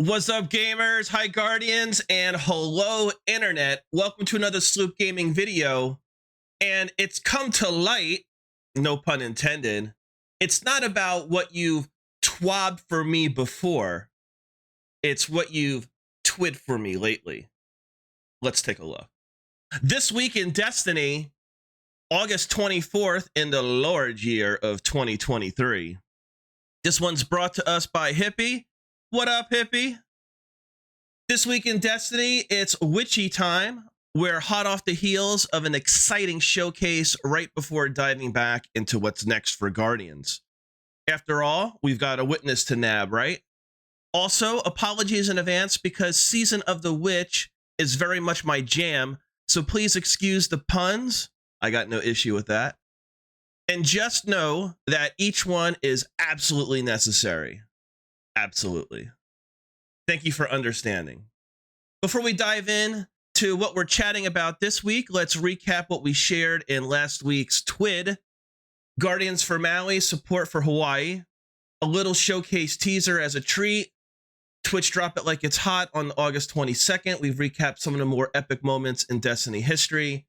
What's up, gamers? Hi, Guardians, and hello, Internet. Welcome to another Sloop Gaming video. And it's come to light, no pun intended, it's not about what you've twabbed for me before. It's what you've twid for me lately. Let's take a look. This week in Destiny, August 24th in the Lord year of 2023. This one's brought to us by Hippie. What up, Hippie? This week in Destiny, it's witchy time. We're hot off the heels of an exciting showcase right before diving back into what's next for Guardians. After all, we've got a witness to nab, right? Also, apologies in advance because Season of the Witch is very much my jam, so please excuse the puns. I got no issue with that. And just know that each one is absolutely necessary. Absolutely. Thank you for understanding. Before we dive in to what we're chatting about this week, let's recap what we shared in last week's Twid. Guardians for Maui, support for Hawaii. A little showcase teaser as a treat. Twitch Drop It Like It's Hot on August 22nd. We've recapped some of the more epic moments in Destiny history.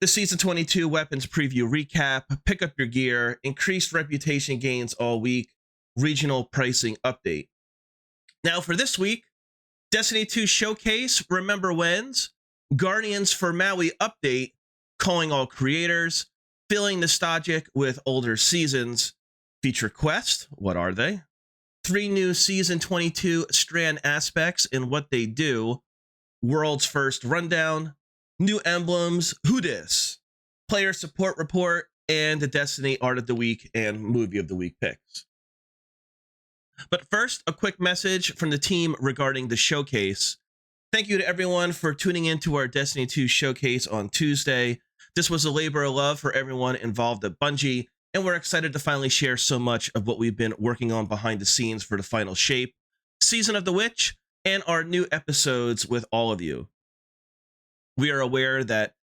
The Season 22 weapons preview recap. Pick up your gear. Increased reputation gains all week. Regional pricing update. Now for this week, Destiny 2 Showcase, Remember When's, Guardians for Maui update, calling all creators, feeling nostalgic with older seasons, feature quest, what are they? 3 new Season 22 strand aspects and what they do, world's first rundown, new emblems, who dis, player support report, and the Destiny Art of the Week and Movie of the Week picks. But first, a quick message from the team regarding the showcase. Thank you to everyone for tuning into our Destiny 2 showcase on Tuesday. This was a labor of love for everyone involved at Bungie, and we're excited to finally share so much of what we've been working on behind the scenes for the final shape, Season of the Witch, and our new episodes with all of you. We are aware that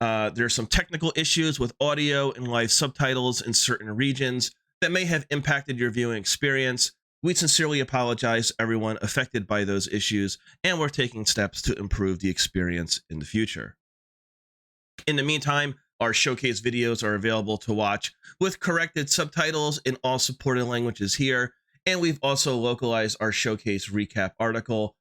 there are some technical issues with audio and live subtitles in certain regions that may have impacted your viewing experience. We sincerely apologize to everyone affected by those issues, and we're taking steps to improve the experience in the future. In the meantime, our showcase videos are available to watch with corrected subtitles in all supported languages here, and we've also localized our showcase recap article.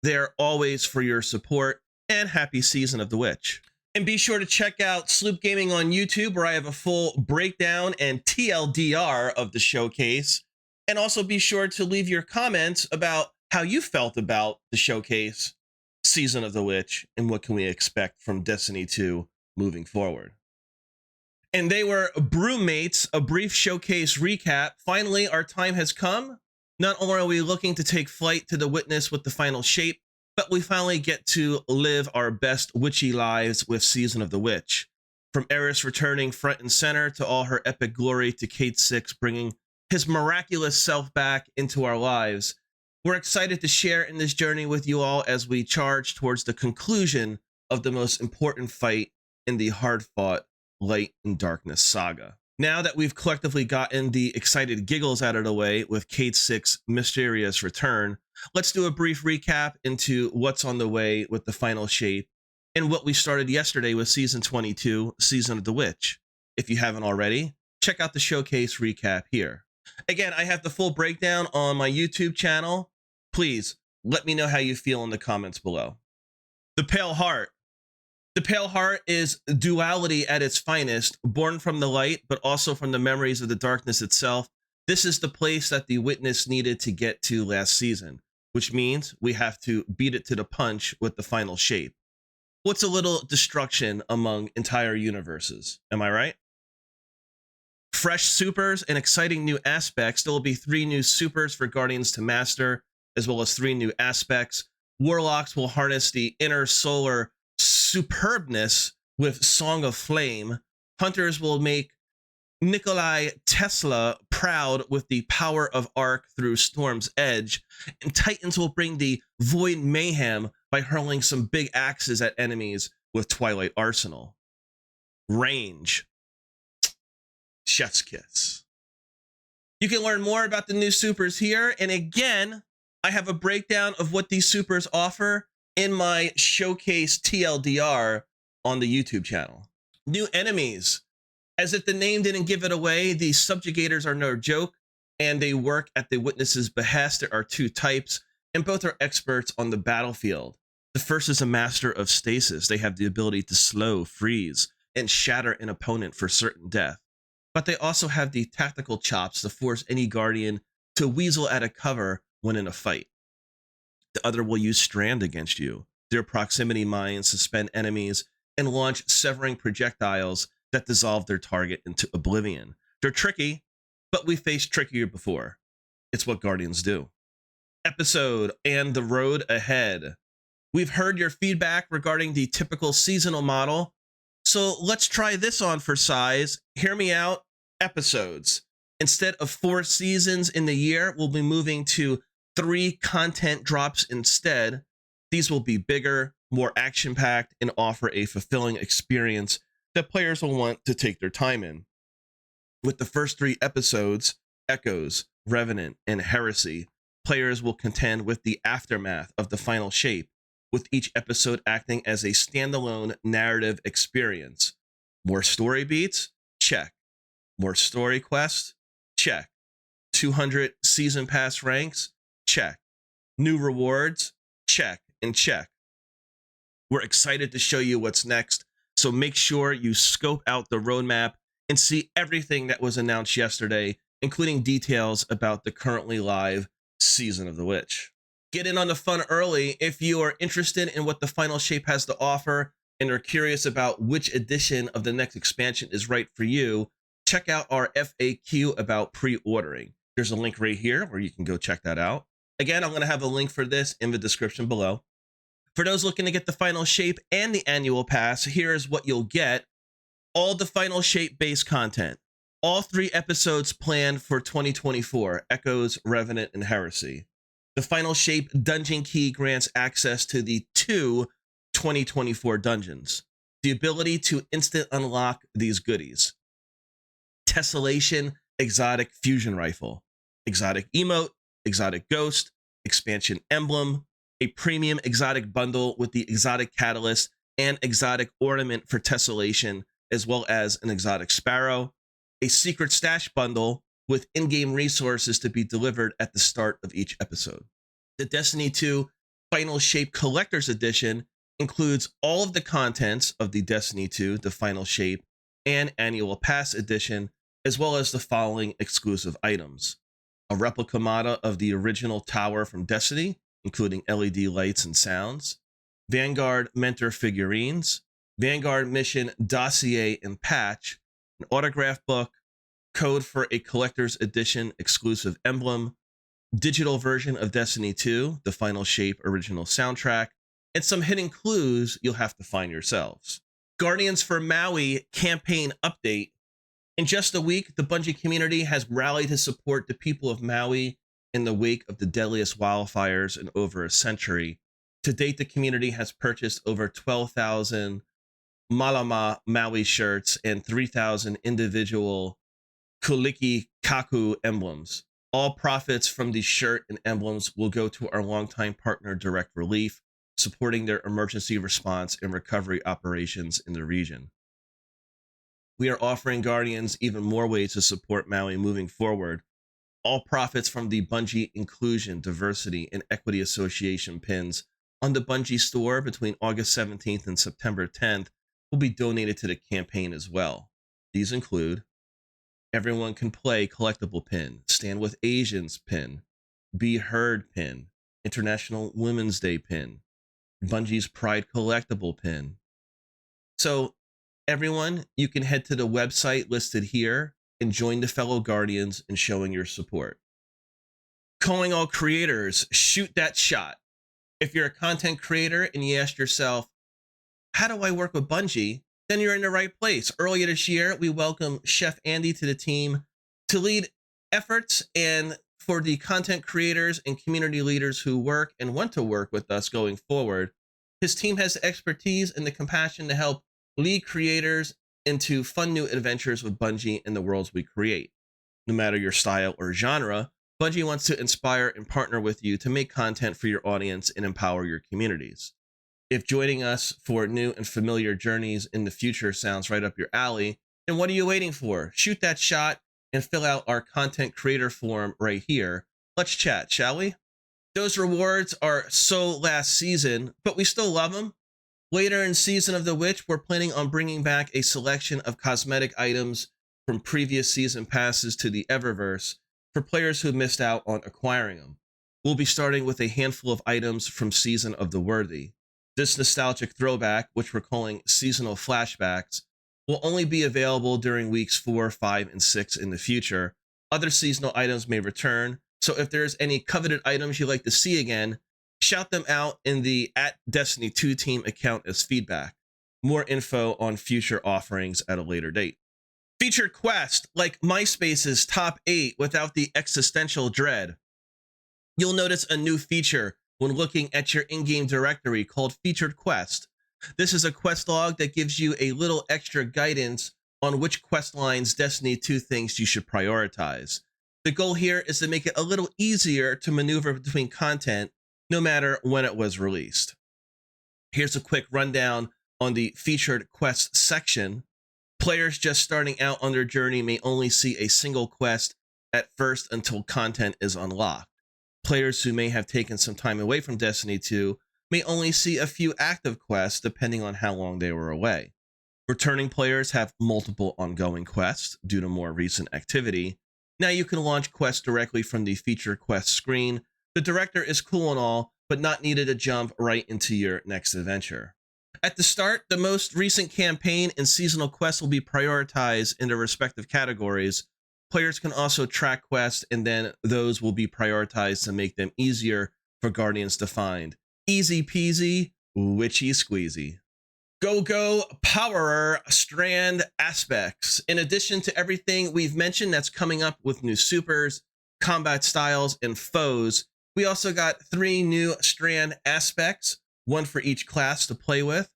They're always for your support, and happy Season of the Witch. And be sure to check out Sloop Gaming on YouTube, where I have a full breakdown and TLDR of the showcase. And also be sure to leave your comments about how you felt about the showcase, Season of the Witch, and what can we expect from Destiny 2 moving forward. And they were Broommates, a brief showcase recap. Finally, our time has come. Not only are we looking to take flight to the witness with the final shape, but we finally get to live our best witchy lives with Season of the Witch. From Eris returning front and center to all her epic glory to Kate 6 bringing his miraculous self back into our lives. We're excited to share in this journey with you all as we charge towards the conclusion of the most important fight in the hard-fought Light and Darkness saga. Now that we've collectively gotten the excited giggles out of the way with Kate 6's mysterious return, let's do a brief recap into what's on the way with the final shape and what we started yesterday with Season 22, Season of the Witch. If you haven't already, check out the showcase recap here. Again, I have the full breakdown on my YouTube channel. Please let me know how you feel in the comments below. The Pale Heart. The Pale Heart is duality at its finest, born from the light, but also from the memories of the darkness itself. This is the place that the witness needed to get to last season, which means we have to beat it to the punch with the final shape. What's a little destruction among entire universes? Am I right? Fresh supers and exciting new aspects. There will be 3 new supers for Guardians to master, as well as 3 new aspects. Warlocks will harness the inner solar superbness with Song of Flame. Hunters will make Nikolai Tesla proud with the power of Arc through Storm's Edge. And Titans will bring the Void Mayhem by hurling some big axes at enemies with Twilight Arsenal. Range. Chef's kiss. You can learn more about the new supers here. And again, I have a breakdown of what these supers offer in my showcase TLDR on the YouTube channel. New enemies. As if the name didn't give it away, these subjugators are no joke, and they work at the witness's behest. There are two types, and both are experts on the battlefield. The first is a master of stasis. They have the ability to slow, freeze, and shatter an opponent for certain death. But they also have the tactical chops to force any guardian to weasel out of cover when in a fight. The other will use strand against you. Their proximity mines suspend enemies and launch severing projectiles that dissolve their target into oblivion. They're tricky, but we faced trickier before. It's what Guardians do. Episode and the road ahead. We've heard your feedback regarding the typical seasonal model, so let's try this on for size. Hear me out. Episodes. Instead of 4 seasons in the year, we'll be moving to 3 content drops instead. These will be bigger, more action-packed, and offer a fulfilling experience that players will want to take their time in. With the first 3 episodes, Echoes, Revenant, and Heresy, players will contend with the aftermath of the final shape, with each episode acting as a standalone narrative experience. More story beats? Check. More story quests? Check. 200 season pass ranks? Check. New rewards? Check and check. We're excited to show you what's next, so make sure you scope out the roadmap and see everything that was announced yesterday, including details about the currently live Season of the Witch. Get in on the fun early if you are interested in what the final shape has to offer and are curious about which edition of the next expansion is right for you. Check out our FAQ about pre-ordering. There's a link right here where you can go check that out. Again, I'm going to have a link for this in the description below. For those looking to get the final shape and the annual pass, here's what you'll get. All the final shape base content. All 3 episodes planned for 2024, Echoes, Revenant, and Heresy. The final shape dungeon key grants access to the 2 2024 dungeons. The ability to instant unlock these goodies. Tessellation exotic fusion rifle, exotic emote, exotic ghost, expansion emblem, a premium exotic bundle with the exotic catalyst and exotic ornament for tessellation, as well as an exotic sparrow, a secret stash bundle with in-game resources to be delivered at the start of each episode. The Destiny 2 Final Shape Collector's Edition includes all of the contents of the Destiny 2, the Final Shape, and Annual Pass Edition, as well as the following exclusive items. A replica model of the original tower from Destiny, including LED lights and sounds, Vanguard Mentor figurines, Vanguard Mission Dossier and Patch, an autograph book, code for a collector's edition exclusive emblem, digital version of Destiny 2, the Final Shape original soundtrack, and some hidden clues you'll have to find yourselves. Guardians for Maui campaign update. In just a week, the Bungie community has rallied to support the people of Maui in the wake of the deadliest wildfires in over a century. To date, the community has purchased over 12,000 Malama Maui shirts and 3,000 individual Kuliki Kaku emblems. All profits from the shirt and emblems will go to our longtime partner Direct Relief, supporting their emergency response and recovery operations in the region. We are offering Guardians even more ways to support Maui moving forward. All profits from the Bungie Inclusion, Diversity, and Equity Association pins on the Bungie store between August 17th and September 10th will be donated to the campaign as well. These include Everyone Can Play collectible pin, Stand With Asians pin, Be Heard pin, International Women's Day pin, Bungie's Pride collectible pin. So everyone, you can head to the website listed here and join the fellow Guardians in showing your support. Calling all creators, shoot that shot. If you're a content creator and you ask yourself, how do I work with Bungie? Then you're in the right place. Earlier this year, we welcomed Chef Andy to the team to lead efforts and for the content creators and community leaders who work and want to work with us going forward. His team has the expertise and the compassion to help lead creators into fun new adventures with Bungie and the worlds we create. No matter your style or genre, Bungie wants to inspire and partner with you to make content for your audience and empower your communities. If joining us for new and familiar journeys in the future sounds right up your alley, then what are you waiting for? Shoot that shot and fill out our content creator form right here. Let's chat, shall we? Those rewards are so last season, but we still love them. Later in Season of the Witch, we're planning on bringing back a selection of cosmetic items from previous season passes to the Eververse for players who missed out on acquiring them. We'll be starting with a handful of items from Season of the Worthy. This nostalgic throwback, which we're calling Seasonal Flashbacks, will only be available during weeks 4, 5, and 6 in the future. Other seasonal items may return, so if there's any coveted items you'd like to see again, shout them out in the @Destiny2 team account as feedback. More info on future offerings at a later date. Featured quest, like MySpace's top 8 without the existential dread. You'll notice a new feature when looking at your in-game directory called Featured Quest. This is a quest log that gives you a little extra guidance on which quest lines Destiny 2 thinks you should prioritize. The goal here is to make it a little easier to maneuver between content no matter when it was released. Here's a quick rundown on the Featured Quest section. Players just starting out on their journey may only see a single quest at first until content is unlocked. Players who may have taken some time away from Destiny 2 may only see a few active quests depending on how long they were away. Returning players have multiple ongoing quests due to more recent activity. Now you can launch quests directly from the Featured Quest screen. The director is cool and all, but not needed to jump right into your next adventure. At the start, the most recent campaign and seasonal quests will be prioritized in their respective categories. Players can also track quests, and then those will be prioritized to make them easier for Guardians to find. Easy peasy, witchy squeezy. Go Powerer Strand aspects. In addition to everything we've mentioned that's coming up with new supers, combat styles, and foes, we also got 3 new Strand aspects, one for each class to play with.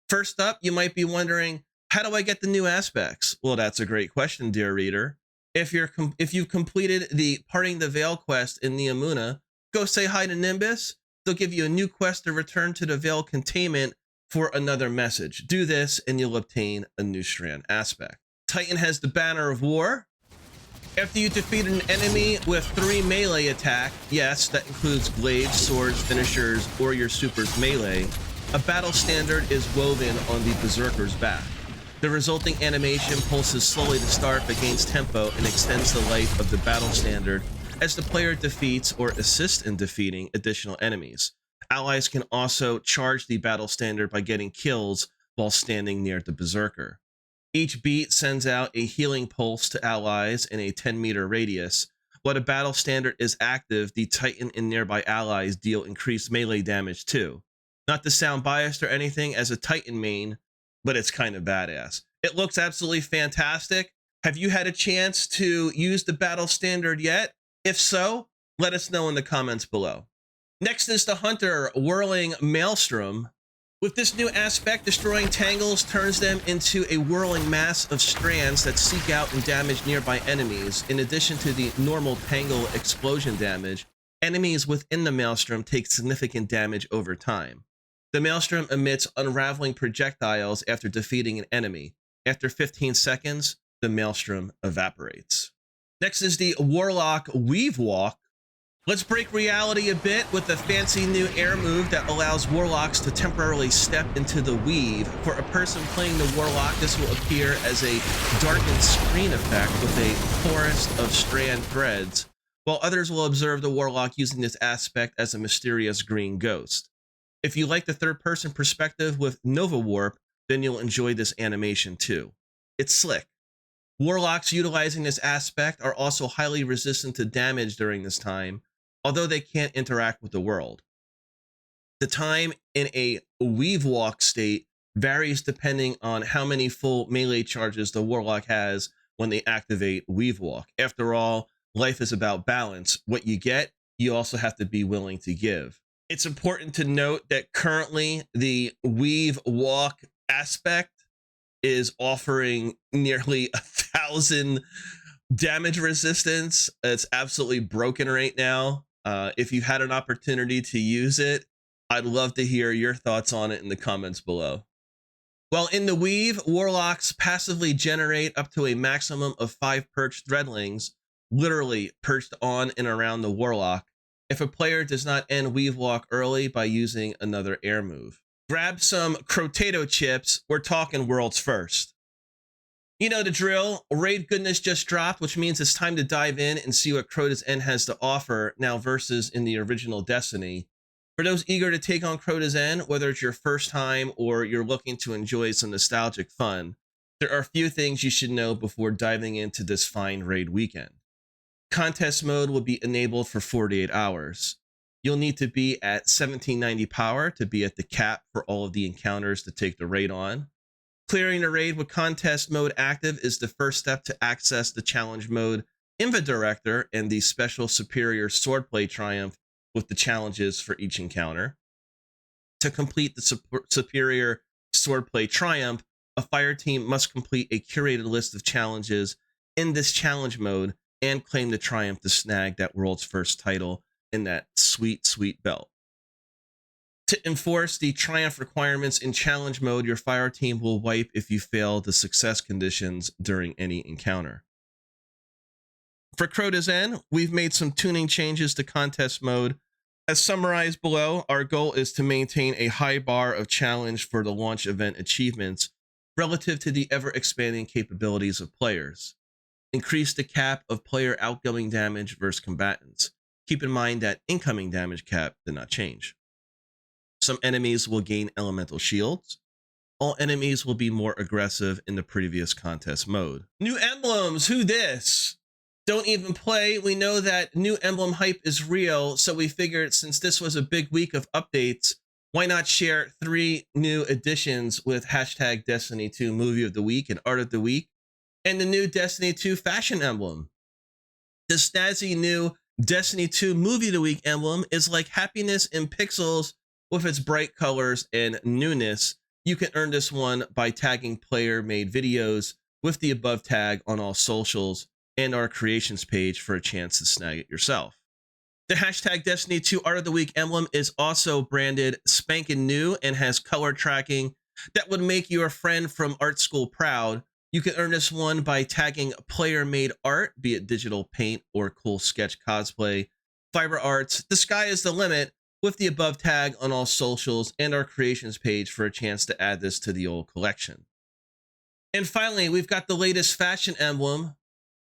First up, you might be wondering, how do I get the new aspects? Well, that's a great question, dear reader. If you've completed the Parting the Veil quest in Neomuna, go say hi to Nimbus. They'll give you a new quest to return to the Veil containment for another message. Do this and you'll obtain a new Strand aspect. Titan has the Banner of War. After you defeat an enemy with 3 melee attack, yes, that includes blades, swords, finishers, or your super's melee, a battle standard is woven on the Berserker's back. The resulting animation pulses slowly to start but gains tempo and extends the life of the battle standard as the player defeats or assists in defeating additional enemies. Allies can also charge the battle standard by getting kills while standing near the Berserker. Each beat sends out a healing pulse to allies in a 10-meter radius. While the battle standard is active, the Titan and nearby allies deal increased melee damage too. Not to sound biased or anything as a Titan main, but it's kind of badass. It looks absolutely fantastic. Have you had a chance to use the battle standard yet? If so, let us know in the comments below. Next is the Hunter Whirling Maelstrom. With this new aspect, destroying tangles turns them into a whirling mass of strands that seek out and damage nearby enemies. In addition to the normal tangle explosion damage, enemies within the Maelstrom take significant damage over time. The Maelstrom emits unraveling projectiles after defeating an enemy. After 15 seconds, the Maelstrom evaporates. Next is the Warlock Weave Walk. Let's break reality a bit with a fancy new air move that allows Warlocks to temporarily step into the weave. For a person playing the Warlock, this will appear as a darkened screen effect with a forest of strand threads, while others will observe the Warlock using this aspect as a mysterious green ghost. If you like the third-person perspective with Nova Warp, then you'll enjoy this animation too. It's slick. Warlocks utilizing this aspect are also highly resistant to damage during this time, although they can't interact with the world. The time in a weave walk state varies depending on how many full melee charges the Warlock has when they activate weave walk. After all, life is about balance. What you get, you also have to be willing to give. It's important to note that currently the weave walk aspect is offering nearly 1,000 Damage resistance, it's absolutely broken right now. If you had an opportunity to use it, I'd love to hear your thoughts on it in the comments below. While in the Weave, Warlocks passively generate up to a maximum of 5 perched threadlings, literally perched on and around the Warlock, if a player does not end Weave Walk early by using another air move. Grab some Crotato chips, we're talking world's first. You know the drill, raid goodness just dropped, which means it's time to dive in and see what Crota's End has to offer now versus in the original Destiny. For those eager to take on Crota's End, whether it's your first time or you're looking to enjoy some nostalgic fun, there are a few things you should know before diving into this fine raid weekend. Contest mode will be enabled for 48 hours. You'll need to be at 1790 power to be at the cap for all of the encounters to take the raid on. Clearing the raid with contest mode active is the first step to access the challenge mode Inva Director and the special superior swordplay triumph with the challenges for each encounter. To complete the superior swordplay triumph, a fire team must complete a curated list of challenges in this challenge mode and claim the triumph to snag that world's first title in that sweet, sweet belt. To enforce the triumph requirements in challenge mode, your fire team will wipe if you fail the success conditions during any encounter. For Crota's End, we've made some tuning changes to contest mode. As summarized below, our goal is to maintain a high bar of challenge for the launch event achievements relative to the ever-expanding capabilities of players. Increase the cap of player outgoing damage versus combatants. Keep in mind that incoming damage cap did not change. Some enemies will gain elemental shields. All enemies will be more aggressive in the previous contest mode. New emblems, who dis? Don't even play. We know that new emblem hype is real, so we figured since this was a big week of updates, why not share 3 new additions with hashtag Destiny2 Movie of the Week and Art of the Week, and the new Destiny 2 fashion emblem. The snazzy new Destiny 2 Movie of the Week emblem is like happiness in pixels with its bright colors and newness. You can earn this one by tagging player-made videos with the above tag on all socials and our creations page for a chance to snag it yourself. The hashtag Destiny2 Art of the Week emblem is also branded spankin' new and has color tracking that would make your friend from art school proud. You can earn this one by tagging player-made art, be it digital paint or cool sketch cosplay, fiber arts. The sky is the limit with the above tag on all socials and our creations page for a chance to add this to the old collection. And finally, we've got the latest fashion emblem.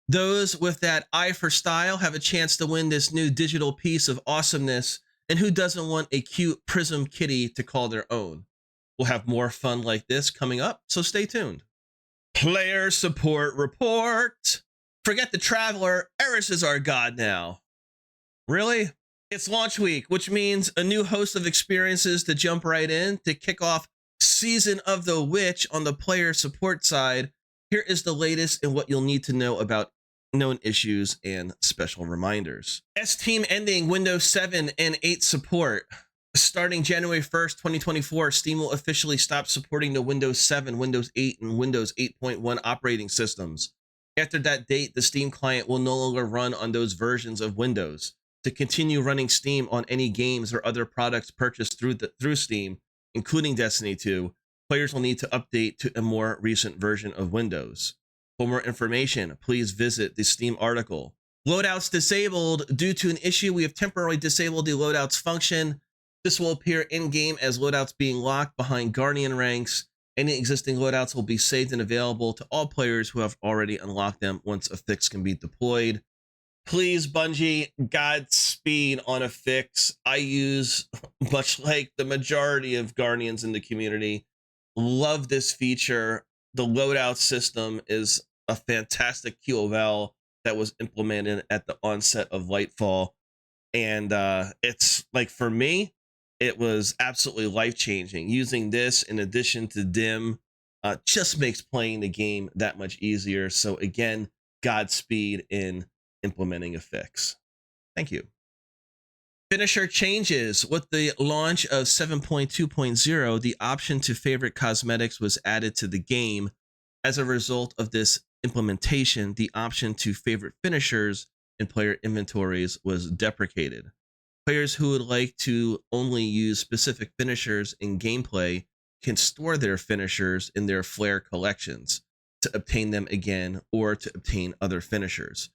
Those with that eye for style have a chance to win this new digital piece of awesomeness, and who doesn't want a cute prism kitty to call their own? We'll have more fun like this coming up, so stay tuned. Player support report. Forget the Traveler, Eris is our god now. Really? It's launch week, which means a new host of experiences to jump right in to kick off Season of the Witch on the player support side. Here is the latest and what you'll need to know about known issues and special reminders. S-Team ending Windows 7 and 8 support. Starting January 1st, 2024, Steam will officially stop supporting the Windows 7, Windows 8, and Windows 8.1 operating systems. After that date, the Steam client will no longer run on those versions of Windows. To continue running Steam on any games or other products purchased through Steam, including Destiny 2, players will need to update to a more recent version of Windows. For more information, please visit the Steam article. Loadouts disabled. Due to an issue, we have temporarily disabled the loadouts function. This will appear in-game as loadouts being locked behind Guardian ranks. Any existing loadouts will be saved and available to all players who have already unlocked them once a fix can be deployed. Please, Bungie, Godspeed on a fix. I use, much like the majority of Guardians in the community, love this feature. The loadout system is a fantastic QOL that was implemented at the onset of Lightfall. And it's like, for me, it was absolutely life-changing. Using this in addition to DIM just makes playing the game that much easier. So again, Godspeed in implementing a fix. Thank you. Finisher changes. With the launch of 7.2.0, the option to favorite cosmetics was added to the game. As a result of this implementation, the option to favorite finishers in player inventories was deprecated. Players who would like to only use specific finishers in gameplay can store their finishers in their flare collections to obtain them again or to obtain other finishers.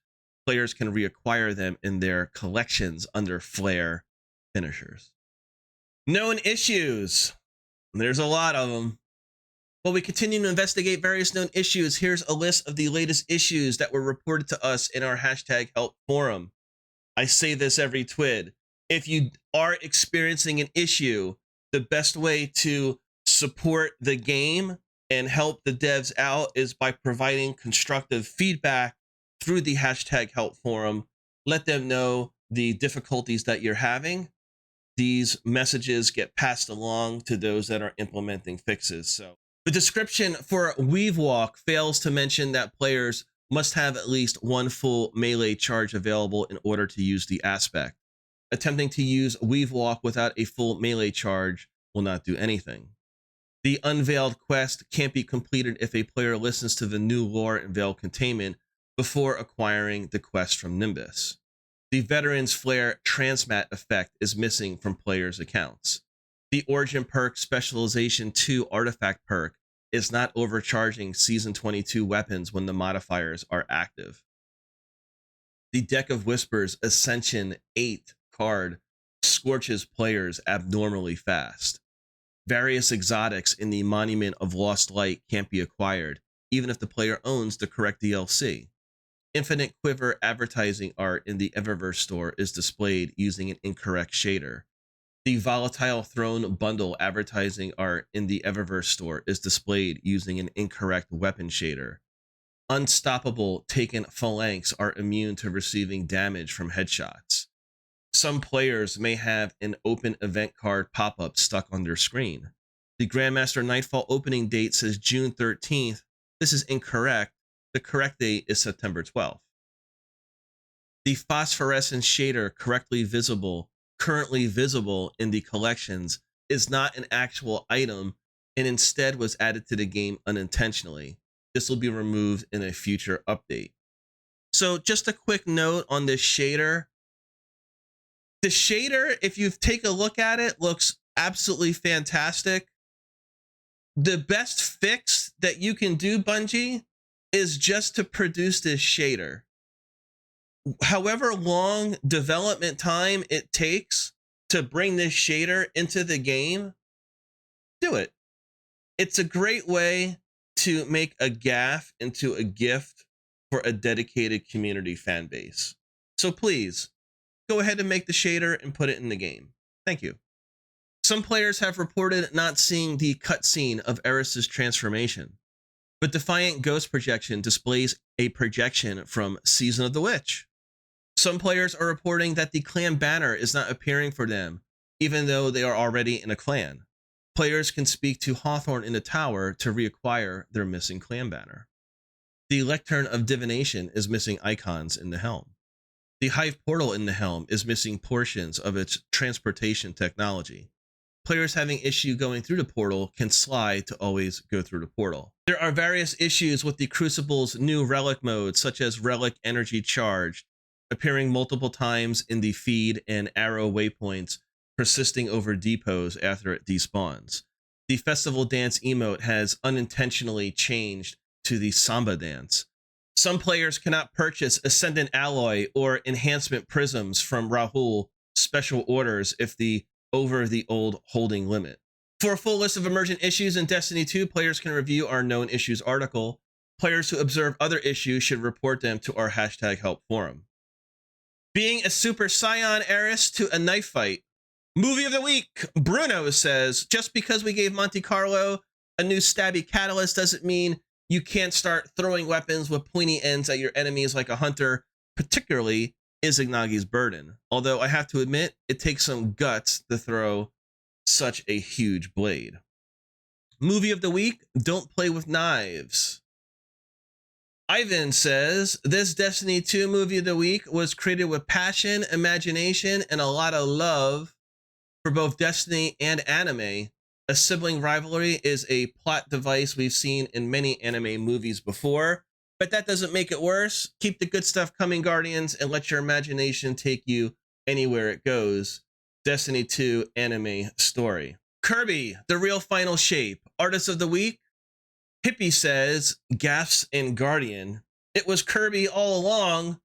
Players can reacquire them in their collections under flare finishers. Known issues. There's a lot of them. While we continue to investigate various known issues, here's a list of the latest issues that were reported to us in our #help forum. I say this every Twid. If you are experiencing an issue, the best way to support the game and help the devs out is by providing constructive feedback through the #help forum. Let them know the difficulties that you're having. These messages get passed along to those that are implementing fixes. So the description for Weave Walk fails to mention that players must have at least one full melee charge available in order to use the aspect. Attempting to use Weave Walk without a full melee charge will not do anything. The Unveiled quest can't be completed if a player listens to the new lore in Veiled Containment before acquiring the quest from Nimbus. The Veteran's Flare Transmat effect is missing from players' accounts. The Origin perk Specialization 2 artifact perk is not overcharging Season 22 weapons when the modifiers are active. The Deck of Whispers Ascension 8 card scorches players abnormally fast. Various exotics in the Monument of Lost Light can't be acquired, even if the player owns the correct DLC. Infinite Quiver advertising art in the Eververse store is displayed using an incorrect shader. The Volatile Throne bundle advertising art in the Eververse store is displayed using an incorrect weapon shader. Unstoppable Taken Phalanx are immune to receiving damage from headshots. Some players may have an open event card pop-up stuck on their screen. The Grandmaster Nightfall opening date says June 13th. This is incorrect. The correct date is September 12th. The phosphorescent shader currently visible in the collections is not an actual item and instead was added to the game unintentionally. This will be removed in a future update. So just a quick note on this shader. The shader, if you take a look at it, looks absolutely fantastic. The best fix that you can do, Bungie, is just to produce this shader. However long development time it takes to bring this shader into the game, do it. It's a great way to make a gaff into a gift for a dedicated community fan base. So please, go ahead and make the shader and put it in the game. Thank you. Some players have reported not seeing the cutscene of Eris's transformation, but Defiant Ghost Projection displays a projection from Season of the Witch. Some players are reporting that the clan banner is not appearing for them, even though they are already in a clan. Players can speak to Hawthorne in the tower to reacquire their missing clan banner. The Lectern of Divination is missing icons in the helm. The Hive portal in the helm is missing portions of its transportation technology. Players having issue going through the portal can slide to always go through the portal. There are various issues with the Crucible's new relic mode, such as Relic Energy Charged, appearing multiple times in the feed and arrow waypoints, persisting over depots after it despawns. The Festival Dance emote has unintentionally changed to the Samba Dance. Some players cannot purchase Ascendant Alloy or Enhancement Prisms from Rahul special orders if over the old holding limit. For a full list of emergent issues in Destiny 2, players can review our known issues article. Players who observe other issues should report them to our #help forum. Being a Super Scion heiress to a knife fight. Movie of the week. Bruno says, just because we gave Monte Carlo a new stabby catalyst doesn't mean you can't start throwing weapons with pointy ends at your enemies like a hunter, particularly Izignagi's Burden. Although I have to admit, it takes some guts to throw such a huge blade. Movie of the week. Don't play with knives. Ivan says, this Destiny 2 movie of the week was created with passion, imagination, and a lot of love for both Destiny and anime. A sibling rivalry is a plot device we've seen in many anime movies before, but that doesn't make it worse. Keep the good stuff coming, Guardians, and let your imagination take you anywhere it goes. Destiny 2 anime story. Kirby, the real final shape. Artist of the week. Hippie says, Gaffs and Guardian. It was Kirby all along.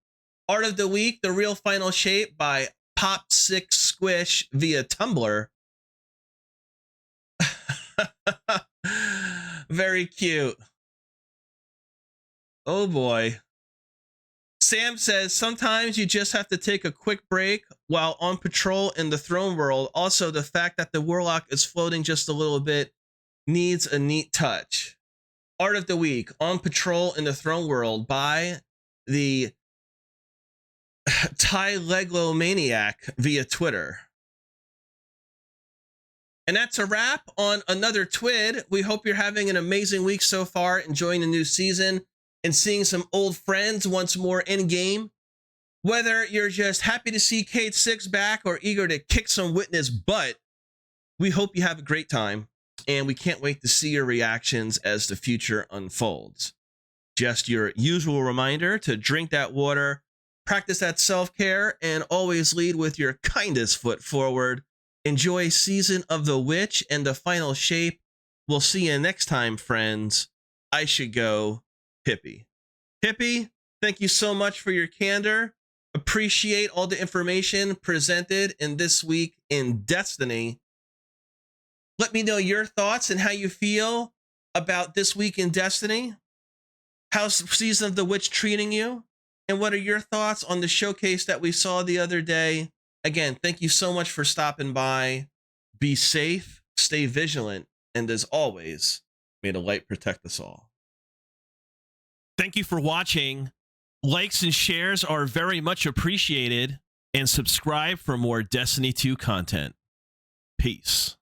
Art of the week, the real final shape by Pop6 Squish via Tumblr. Very cute. Oh boy. Sam says, sometimes you just have to take a quick break while on patrol in the throne world. Also, the fact that the warlock is floating just a little bit needs a neat touch. Art of the week, on patrol in the throne world by the Tldr Maniac via Twitter. And that's a wrap on another Twid. We hope you're having an amazing week so far, enjoying the new season and seeing some old friends once more in game. Whether you're just happy to see Cade 6 back or eager to kick some witness butt, we hope you have a great time, and we can't wait to see your reactions as the future unfolds. Just your usual reminder to drink that water, practice that self-care, and always lead with your kindest foot forward. Enjoy Season of the Witch and the final shape. We'll see you next time, friends. I should go, Hippie. Hippie, thank you so much for your candor. Appreciate all the information presented in this week in Destiny. Let me know your thoughts and how you feel about this week in Destiny. How's Season of the Witch treating you? And what are your thoughts on the showcase that we saw the other day? Again, thank you so much for stopping by. Be safe, stay vigilant, and as always, may the light protect us all. Thank you for watching. Likes and shares are very much appreciated, and subscribe for more Destiny 2 content. Peace.